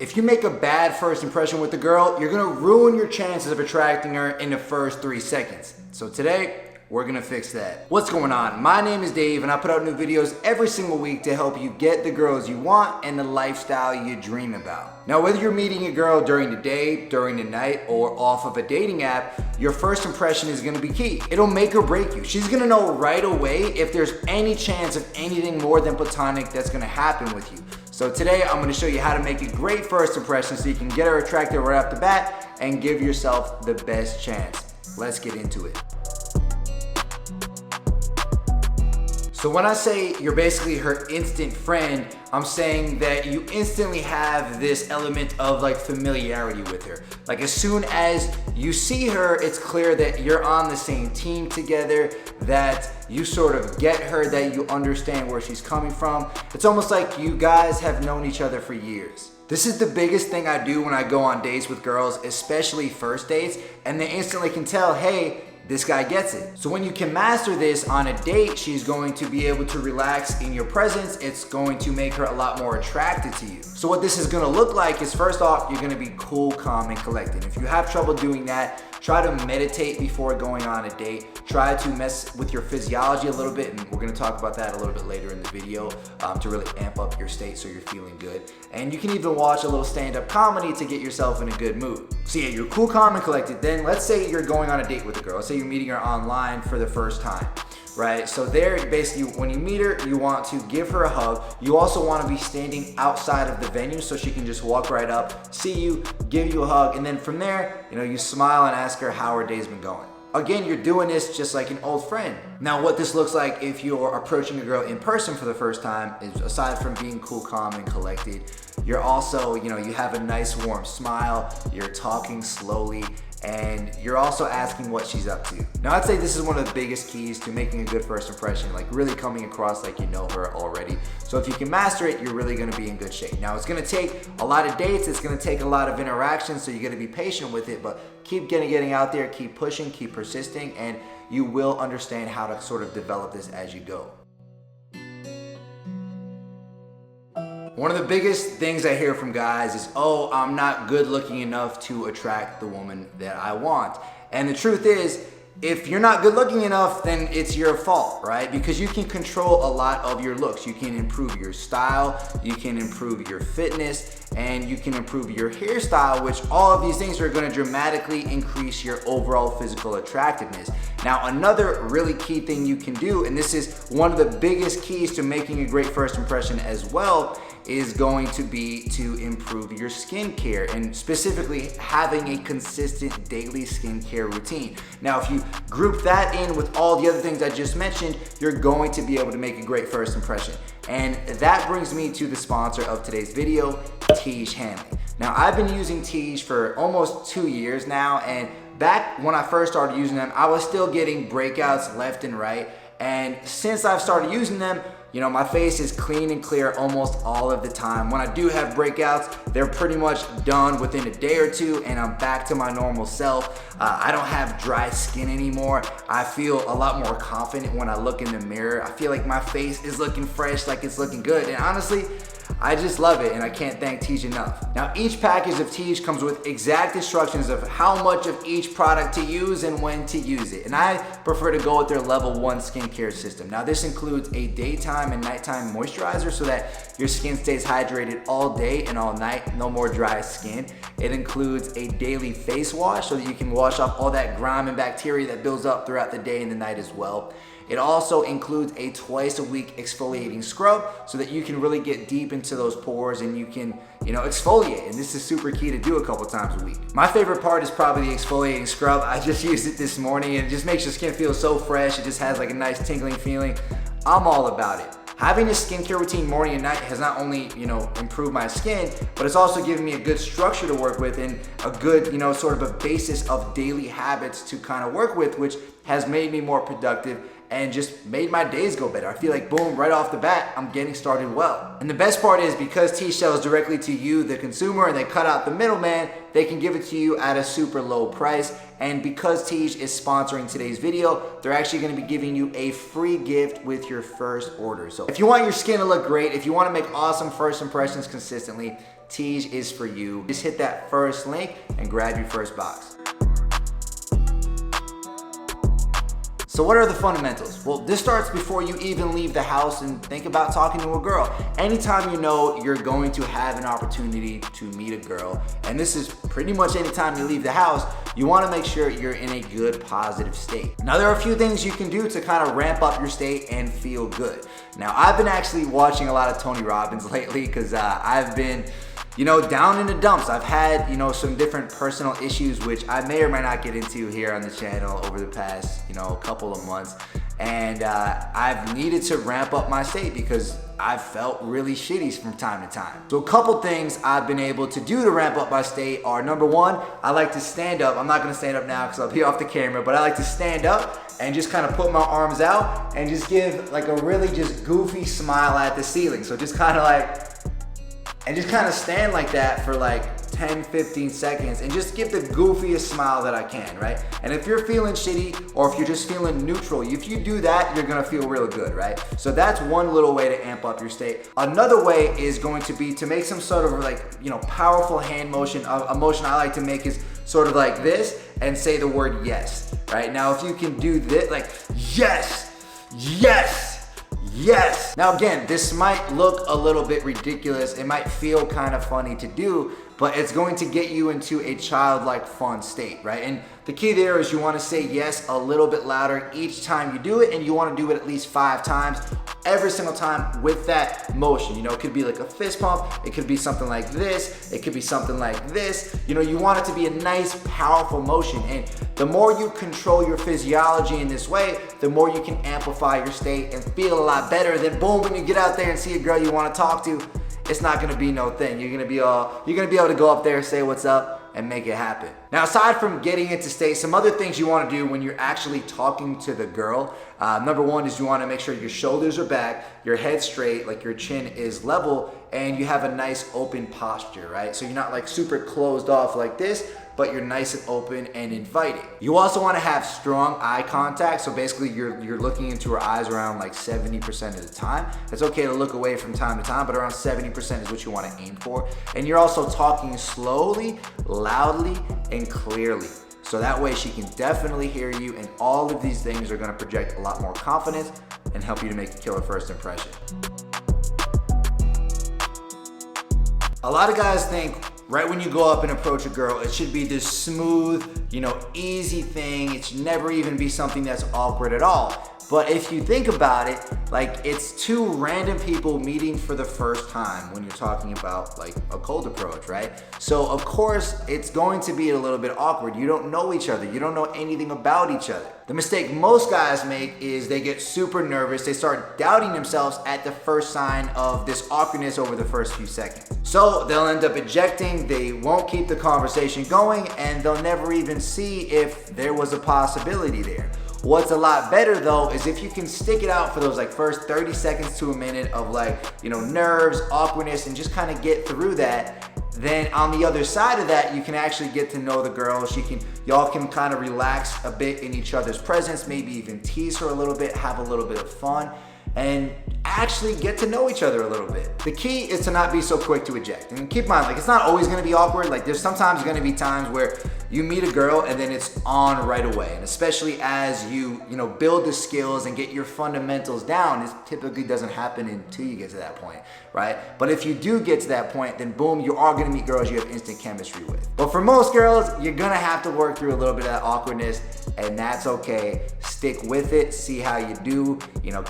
If you make a bad first impression with a girl, you're gonna ruin your chances of attracting her in the first 3 seconds. So today, we're gonna fix that. What's going on? My name is Dave and I put out new videos every single week to help you get the girls you want and the lifestyle you dream about. Now, whether you're meeting a girl during the day, during the night, or off of a dating app, your first impression is gonna be key. It'll make or break you. She's gonna know right away if there's any chance of anything more than platonic that's gonna happen with you. So today, I'm gonna show you how to make a great first impression so you can get her attracted right off the bat and give yourself the best chance. Let's get into it. So when I say you're basically her instant friend, I'm saying that you instantly have this element of like familiarity with her. Like as soon as you see her, it's clear that you're on the same team together, that you sort of get her, that you understand where she's coming from. It's almost like you guys have known each other for years. This is the biggest thing I do when I go on dates with girls, especially first dates, and they instantly can tell, hey, this guy gets it. So when you can master this on a date, she's going to be able to relax in your presence. It's going to make her a lot more attracted to you. So what this is gonna look like is, first off, you're gonna be cool, calm, and collected. If you have trouble doing that, try to meditate before going on a date. Try to mess with your physiology a little bit, and we're gonna talk about that a little bit later in the video to really amp up your state so you're feeling good. And you can even watch a little stand-up comedy to get yourself in a good mood. So yeah, you're cool, calm, and collected. Then let's say you're going on a date with a girl. Let's say you're meeting her online for the first time. Right? So there, basically, when you meet her, you want to give her a hug. You also want to be standing outside of the venue so she can just walk right up, see you, give you a hug, and then from there, you smile and ask her how her day's been going. Again, you're doing this just like an old friend. Now, what this looks like if you're approaching a girl in person for the first time is, aside from being cool, calm, and collected, you're also, you have a nice warm smile, you're talking slowly, and you're also asking what she's up to. Now, I'd say this is one of the biggest keys to making a good first impression, like really coming across like you know her already. So if you can master it, you're really gonna be in good shape. Now, it's gonna take a lot of dates, it's gonna take a lot of interactions, so you gotta be patient with it, but keep getting out there, keep pushing, keep persisting, and you will understand how to sort of develop this as you go. One of the biggest things I hear from guys is, oh, I'm not good looking enough to attract the woman that I want. And the truth is, if you're not good looking enough, then it's your fault, right? Because you can control a lot of your looks. You can improve your style, you can improve your fitness, and you can improve your hairstyle, which all of these things are gonna dramatically increase your overall physical attractiveness. Now, another really key thing you can do, and this is one of the biggest keys to making a great first impression as well, is going to be to improve your skincare, and specifically having a consistent daily skincare routine. Now, if you group that in with all the other things I just mentioned, you're going to be able to make a great first impression. And that brings me to the sponsor of today's video, Tiege Hanley. Now, I've been using Tiege for almost 2 years now, and back when I first started using them, I was still getting breakouts left and right. And since I've started using them, my face is clean and clear almost all of the time. When I do have breakouts, they're pretty much done within a day or two, and I'm back to my normal self. I don't have dry skin anymore. I feel a lot more confident when I look in the mirror. I feel like my face is looking fresh, like it's looking good. And honestly, I just love it, and I can't thank Tiege enough. Now, each package of Tiege comes with exact instructions of how much of each product to use and when to use it. And I prefer to go with their level 1 skincare system. Now, this includes a daytime and nighttime moisturizer so that your skin stays hydrated all day and all night, no more dry skin. It includes a daily face wash so that you can wash off all that grime and bacteria that builds up throughout the day and the night as well. It also includes a twice-a-week exfoliating scrub so that you can really get deep into those pores and you can, exfoliate. And this is super key to do a couple times a week. My favorite part is probably the exfoliating scrub. I just used it this morning and it just makes your skin feel so fresh. It just has like a nice tingling feeling. I'm all about it. Having a skincare routine morning and night has not only, improved my skin, but it's also given me a good structure to work with and a good, sort of a basis of daily habits to kind of work with, which has made me more productive and just made my days go better. I feel like, boom, right off the bat, I'm getting started well. And the best part is, because Tiege sells directly to you, the consumer, and they cut out the middleman, they can give it to you at a super low price. And because Tiege is sponsoring today's video, they're actually gonna be giving you a free gift with your first order. So if you want your skin to look great, if you wanna make awesome first impressions consistently, Tease is for you. Just hit that first link and grab your first box. So what are the fundamentals? Well, this starts before you even leave the house and think about talking to a girl. Anytime you know you're going to have an opportunity to meet a girl, and this is pretty much anytime you leave the house, you want to make sure you're in a good, positive state. Now, there are a few things you can do to kind of ramp up your state and feel good. Now, I've been actually watching a lot of Tony Robbins lately because I've been down in the dumps. I've had, some different personal issues, which I may or may not get into here on the channel over the past, couple of months. And I've needed to ramp up my state because I've felt really shitty from time to time. So a couple things I've been able to do to ramp up my state are, number one, I like to stand up. I'm not gonna stand up now because I'll be off the camera, but I like to stand up and just kind of put my arms out and just give like a really just goofy smile at the ceiling. So just kind of stand like that for like 10, 15 seconds and just give the goofiest smile that I can, right? And if you're feeling shitty or if you're just feeling neutral, if you do that, you're gonna feel real good, right? So that's one little way to amp up your state. Another way is going to be to make some sort of powerful hand motion. A motion I like to make is sort of like this and say the word yes, right? Now, if you can do this, like yes, yes, yes. Now again, this might look a little bit ridiculous. It might feel kind of funny to do, but it's going to get you into a childlike fun state, right? And the key there is you want to say yes a little bit louder each time you do it, and you want to do it at least 5 times every single time with that motion. It could be like a fist pump, it could be something like this, it could be something like this. You want it to be a nice, powerful motion. And the more you control your physiology in this way, the more you can amplify your state and feel a lot better. Then boom, when you get out there and see a girl you want to talk to, it's not gonna be no thing. You're gonna be able to go up there, say what's up, and make it happen. Now, aside from getting into state, some other things you wanna do when you're actually talking to the girl, number one is you wanna make sure your shoulders are back, your head's straight, like your chin is level, and you have a nice open posture, right? So you're not like super closed off like this, but you're nice and open and inviting. You also wanna have strong eye contact. So basically you're looking into her eyes around like 70% of the time. It's okay to look away from time to time, but around 70% is what you wanna aim for. And you're also talking slowly, loudly, and clearly. So that way she can definitely hear you, and all of these things are gonna project a lot more confidence and help you to make a killer first impression. A lot of guys think right when you go up and approach a girl, it should be this smooth, easy thing. It should never even be something that's awkward at all. But if you think about it, like it's two random people meeting for the first time when you're talking about like a cold approach, right? So of course it's going to be a little bit awkward. You don't know each other. You don't know anything about each other. The mistake most guys make is they get super nervous. They start doubting themselves at the first sign of this awkwardness over the first few seconds. So they'll end up ejecting, they won't keep the conversation going, and they'll never even see if there was a possibility there. What's a lot better though is if you can stick it out for those like first 30 seconds to a minute of nerves, awkwardness, and just kind of get through that. Then on the other side of that, you can actually get to know the girl. Y'all can kind of relax a bit in each other's presence, maybe even tease her a little bit, have a little bit of fun, and actually get to know each other a little bit. The key is to not be so quick to eject. And keep in mind, it's not always gonna be awkward. There's sometimes gonna be times where you meet a girl and then it's on right away. And especially as you build the skills and get your fundamentals down, it typically doesn't happen until you get to that point, right? But if you do get to that point, then boom, you are gonna meet girls you have instant chemistry with. But for most girls, you're gonna have to work through a little bit of that awkwardness, and that's okay. Stick with it, see how you do,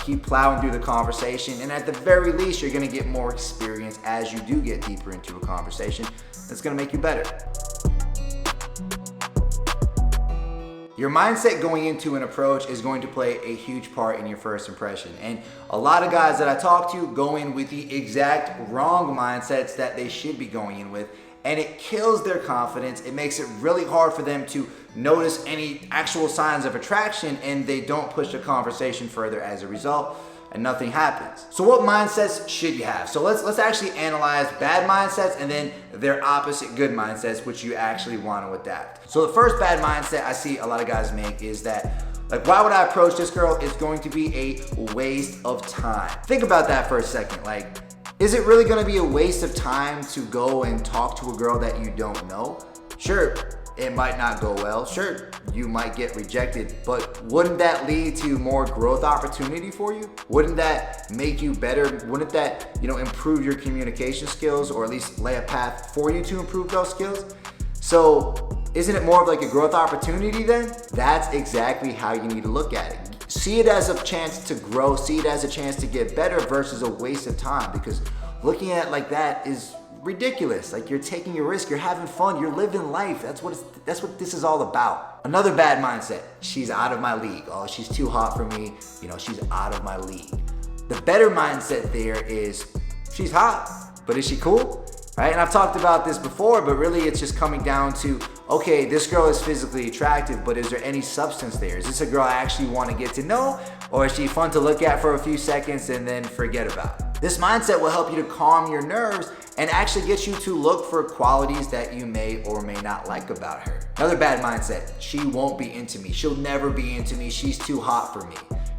keep plowing through the conversation, and at the very least, you're gonna get more experience as you do get deeper into a conversation. That's gonna make you better. Your mindset going into an approach is going to play a huge part in your first impression. And a lot of guys that I talk to go in with the exact wrong mindsets that they should be going in with, and it kills their confidence. It makes it really hard for them to notice any actual signs of attraction, and they don't push the conversation further as a result, and nothing happens. So what mindsets should you have? So let's actually analyze bad mindsets and then their opposite good mindsets, which you actually want to adapt. So the first bad mindset I see a lot of guys make is that, why would I approach this girl? It's going to be a waste of time. Think about that for a second. Is it really gonna be a waste of time to go and talk to a girl that you don't know? Sure, it might not go well. Sure, you might get rejected, but wouldn't that lead to more growth opportunity for you? Wouldn't that make you better? Wouldn't that, improve your communication skills, or at least lay a path for you to improve those skills? So isn't it more of like a growth opportunity then? That's exactly how you need to look at it. See it as a chance to grow, see it as a chance to get better versus a waste of time, because looking at it like that is ridiculous. Like, you're taking a risk, you're having fun, you're living life. That's what this is all about. Another bad mindset: she's out of my league. Oh, she's too hot for me. She's out of my league. The better mindset there is, she's hot, but is she cool? Right? And I've talked about this before, but really it's just coming down to, okay, this girl is physically attractive, but is there any substance there? Is this a girl I actually want to get to know, or is she fun to look at for a few seconds and then forget about? This mindset will help you to calm your nerves and actually get you to look for qualities that you may or may not like about her. Another bad mindset: she won't be into me. She'll never be into me. She's too hot for me,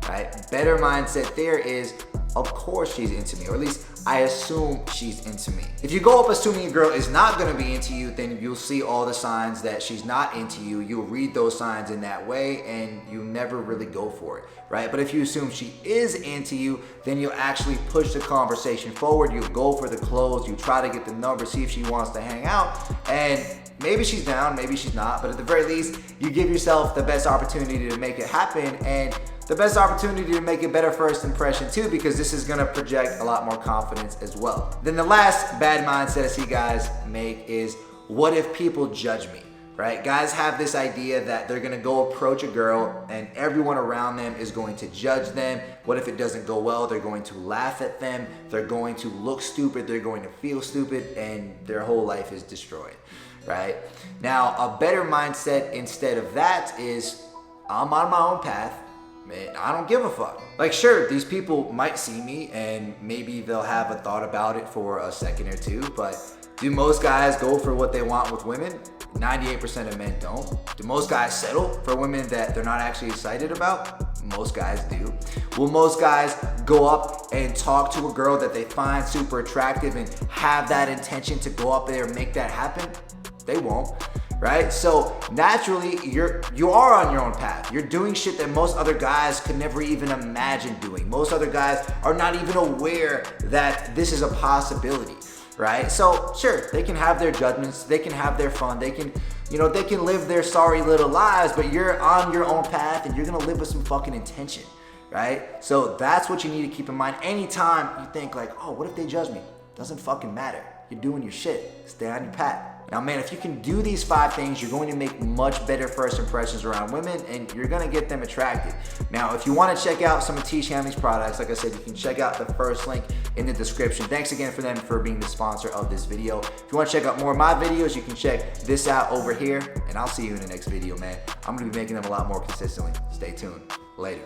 right? Better mindset there is, of course she's into me, or at least I assume she's into me. If you go up assuming a girl is not gonna be into you, then you'll see all the signs that she's not into you. You'll read those signs in that way, and you never really go for it, right? But if you assume she is into you, then you'll actually push the conversation forward. You'll go for the close. You try to get the number, see if she wants to hang out, and maybe she's down, maybe she's not, but at the very least, you give yourself the best opportunity to make it happen, and the best opportunity to make a better first impression too, because this is gonna project a lot more confidence as well. Then the last bad mindset I see guys make is, what if people judge me? Right? Guys have this idea that they're gonna go approach a girl and everyone around them is going to judge them. What if it doesn't go well? They're going to laugh at them. They're going to look stupid. They're going to feel stupid, and their whole life is destroyed. Right? Now, a better mindset instead of that is, I'm on my own path. Man, I don't give a fuck. Like, sure, these people might see me and maybe they'll have a thought about it for a second or two, but do most guys go for what they want with women? 98% of men don't. Do most guys settle for women that they're not actually excited about? Most guys do. Will most guys go up and talk to a girl that they find super attractive and have that intention to go up there and make that happen? They won't. Right? So naturally, you are on your own path. You're doing shit that most other guys could never even imagine doing. Most other guys are not even aware that this is a possibility, right? So sure, they can have their judgments, they can have their fun, they can live their sorry little lives, but you're on your own path and you're gonna live with some fucking intention, right? So that's what you need to keep in mind anytime you think like, oh, what if they judge me? Doesn't fucking matter. You're doing your shit. Stay on your path. Now, man, if you can do these 5 things, you're going to make much better first impressions around women, and you're going to get them attracted. Now, if you want to check out some of T. Shanley's products, like I said, you can check out the first link in the description. Thanks again for them for being the sponsor of this video. If you want to check out more of my videos, you can check this out over here, and I'll see you in the next video, man. I'm going to be making them a lot more consistently. Stay tuned. Later.